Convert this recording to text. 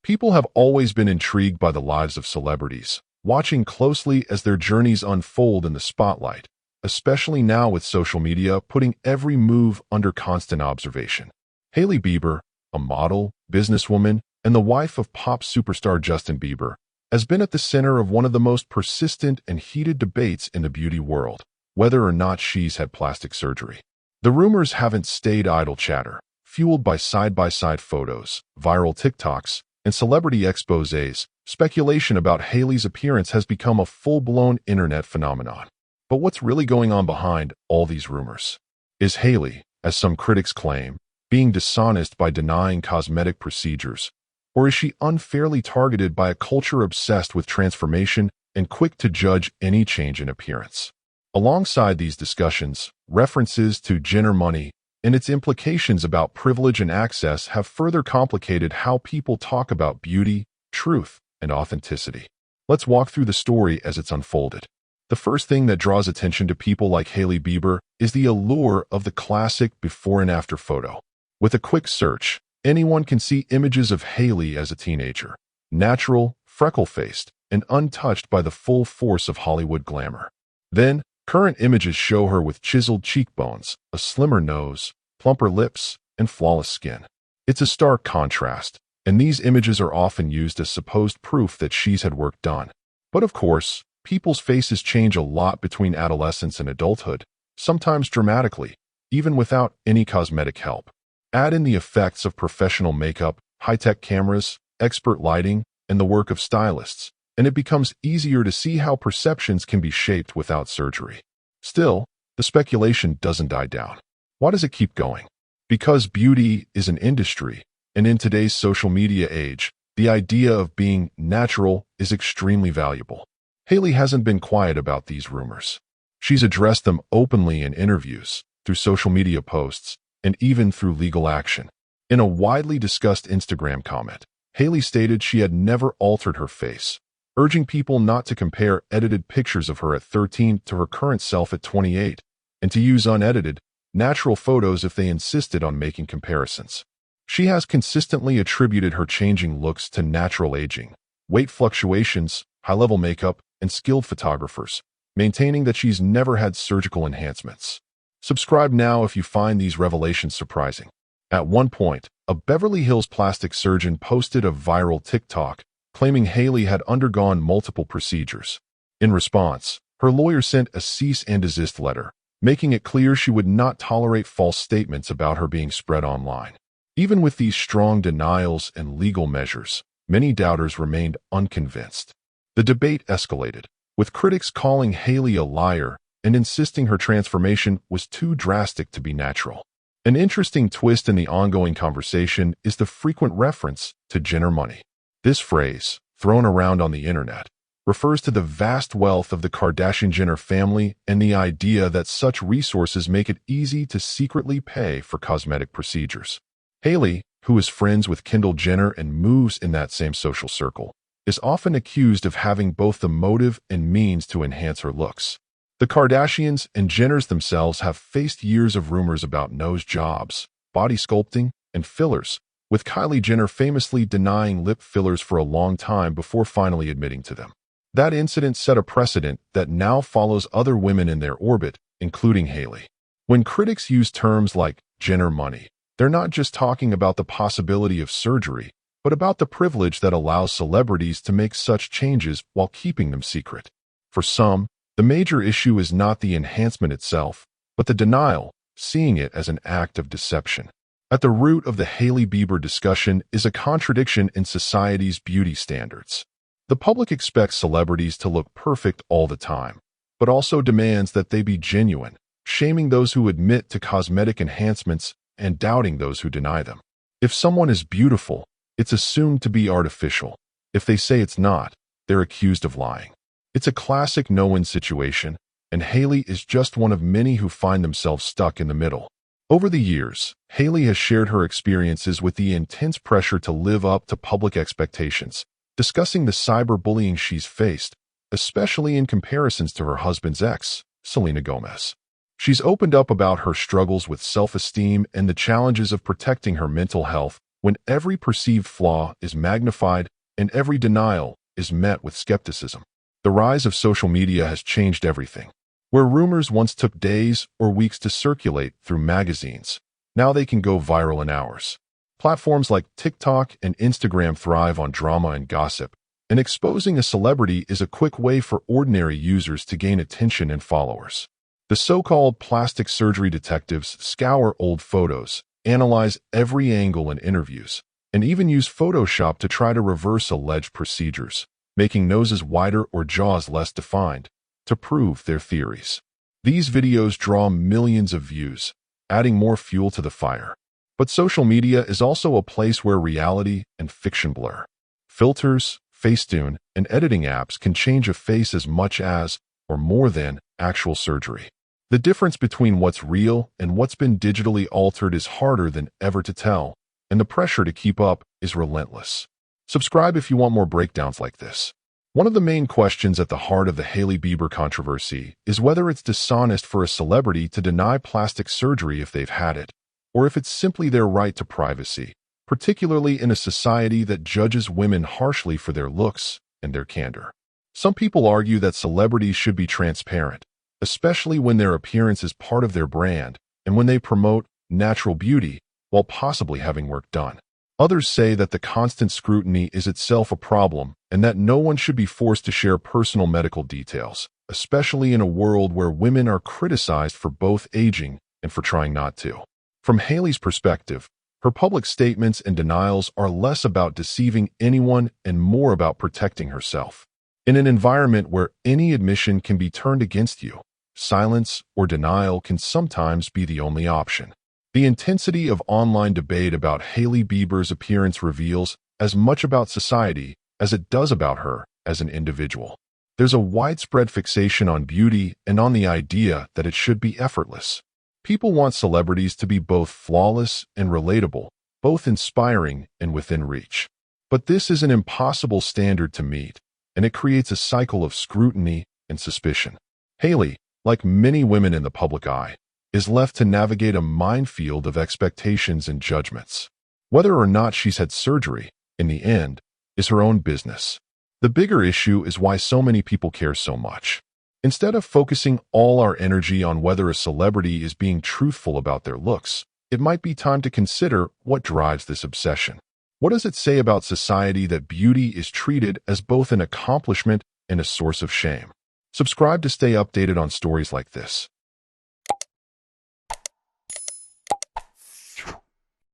People have always been intrigued by the lives of celebrities, watching closely as their journeys unfold in the spotlight, especially now with social media putting every move under constant observation. Hailey Bieber, a model, businesswoman, and the wife of pop superstar Justin Bieber, has been at the center of one of the most persistent and heated debates in the beauty world, whether or not she's had plastic surgery. The rumors haven't stayed idle chatter, fueled by side-by-side photos, viral TikToks, and celebrity exposés. Speculation about Hailey's appearance has become a full-blown internet phenomenon. But what's really going on behind all these rumors? Is Hailey, as some critics claim, being dishonest by denying cosmetic procedures? Or is she unfairly targeted by a culture obsessed with transformation and quick to judge any change in appearance? Alongside these discussions, references to Jenner money and its implications about privilege and access have further complicated how people talk about beauty, truth, and authenticity. Let's walk through the story as it's unfolded. The first thing that draws attention to people like Hailey Bieber is the allure of the classic before and after photo. With a quick search, anyone can see images of Hailey as a teenager, natural, freckle-faced, and untouched by the full force of Hollywood glamour. Then, current images show her with chiseled cheekbones, a slimmer nose, plumper lips, and flawless skin. It's a stark contrast, and these images are often used as supposed proof that she's had work done. But of course, people's faces change a lot between adolescence and adulthood, sometimes dramatically, even without any cosmetic help. Add in the effects of professional makeup, high-tech cameras, expert lighting, and the work of stylists, and it becomes easier to see how perceptions can be shaped without surgery. Still, the speculation doesn't die down. Why does it keep going? Because beauty is an industry, and in today's social media age, the idea of being natural is extremely valuable. Hailey hasn't been quiet about these rumors. She's addressed them openly in interviews, through social media posts, and even through legal action. In a widely discussed Instagram comment, Hailey stated she had never altered her face, urging people not to compare edited pictures of her at 13 to her current self at 28, and to use unedited, natural photos if they insisted on making comparisons. She has consistently attributed her changing looks to natural aging, weight fluctuations, high-level makeup, and skilled photographers, maintaining that she's never had surgical enhancements. Subscribe now if you find these revelations surprising. At one point, a Beverly Hills plastic surgeon posted a viral TikTok claiming Hailey had undergone multiple procedures. In response, her lawyer sent a cease and desist letter, making it clear she would not tolerate false statements about her being spread online. Even with these strong denials and legal measures, many doubters remained unconvinced. The debate escalated, with critics calling Hailey a liar and insisting her transformation was too drastic to be natural. An interesting twist in the ongoing conversation is the frequent reference to Jenner money. This phrase, thrown around on the internet, refers to the vast wealth of the Kardashian-Jenner family and the idea that such resources make it easy to secretly pay for cosmetic procedures. Hailey, who is friends with Kendall Jenner and moves in that same social circle, is often accused of having both the motive and means to enhance her looks. The Kardashians and Jenners themselves have faced years of rumors about nose jobs, body sculpting, and fillers, with Kylie Jenner famously denying lip fillers for a long time before finally admitting to them. That incident set a precedent that now follows other women in their orbit, including Hailey. When critics use terms like Jenner money, they're not just talking about the possibility of surgery, but about the privilege that allows celebrities to make such changes while keeping them secret. For some, the major issue is not the enhancement itself, but the denial, seeing it as an act of deception. At the root of the Hailey Bieber discussion is a contradiction in society's beauty standards. The public expects celebrities to look perfect all the time, but also demands that they be genuine, shaming those who admit to cosmetic enhancements and doubting those who deny them. If someone is beautiful, it's assumed to be artificial. If they say it's not, they're accused of lying. It's a classic no-win situation, and Hailey is just one of many who find themselves stuck in the middle. Over the years, Hailey has shared her experiences with the intense pressure to live up to public expectations, discussing the cyberbullying she's faced, especially in comparisons to her husband's ex, Selena Gomez. She's opened up about her struggles with self-esteem and the challenges of protecting her mental health when every perceived flaw is magnified and every denial is met with skepticism. The rise of social media has changed everything. Where rumors once took days or weeks to circulate through magazines, now they can go viral in hours. Platforms like TikTok and Instagram thrive on drama and gossip, and exposing a celebrity is a quick way for ordinary users to gain attention and followers. The so-called plastic surgery detectives scour old photos, analyze every angle in interviews, and even use Photoshop to try to reverse alleged procedures, making noses wider or jaws less defined, to prove their theories. These videos draw millions of views, adding more fuel to the fire. But social media is also a place where reality and fiction blur. Filters, Facetune, and editing apps can change a face as much as, or more than, actual surgery. The difference between what's real and what's been digitally altered is harder than ever to tell, and the pressure to keep up is relentless. Subscribe if you want more breakdowns like this. One of the main questions at the heart of the Hailey Bieber controversy is whether it's dishonest for a celebrity to deny plastic surgery if they've had it, or if it's simply their right to privacy, particularly in a society that judges women harshly for their looks and their candor. Some people argue that celebrities should be transparent, especially when their appearance is part of their brand and when they promote natural beauty while possibly having work done. Others say that the constant scrutiny is itself a problem and that no one should be forced to share personal medical details, especially in a world where women are criticized for both aging and for trying not to. From Hailey's perspective, her public statements and denials are less about deceiving anyone and more about protecting herself. In an environment where any admission can be turned against you, silence or denial can sometimes be the only option. The intensity of online debate about Hailey Bieber's appearance reveals as much about society as it does about her as an individual. There's a widespread fixation on beauty and on the idea that it should be effortless. People want celebrities to be both flawless and relatable, both inspiring and within reach. But this is an impossible standard to meet, and it creates a cycle of scrutiny and suspicion. Hailey, like many women in the public eye, is left to navigate a minefield of expectations and judgments. Whether or not she's had surgery, in the end, is her own business. The bigger issue is why so many people care so much. Instead of focusing all our energy on whether a celebrity is being truthful about their looks, it might be time to consider what drives this obsession. What does it say about society that beauty is treated as both an accomplishment and a source of shame? Subscribe to stay updated on stories like this.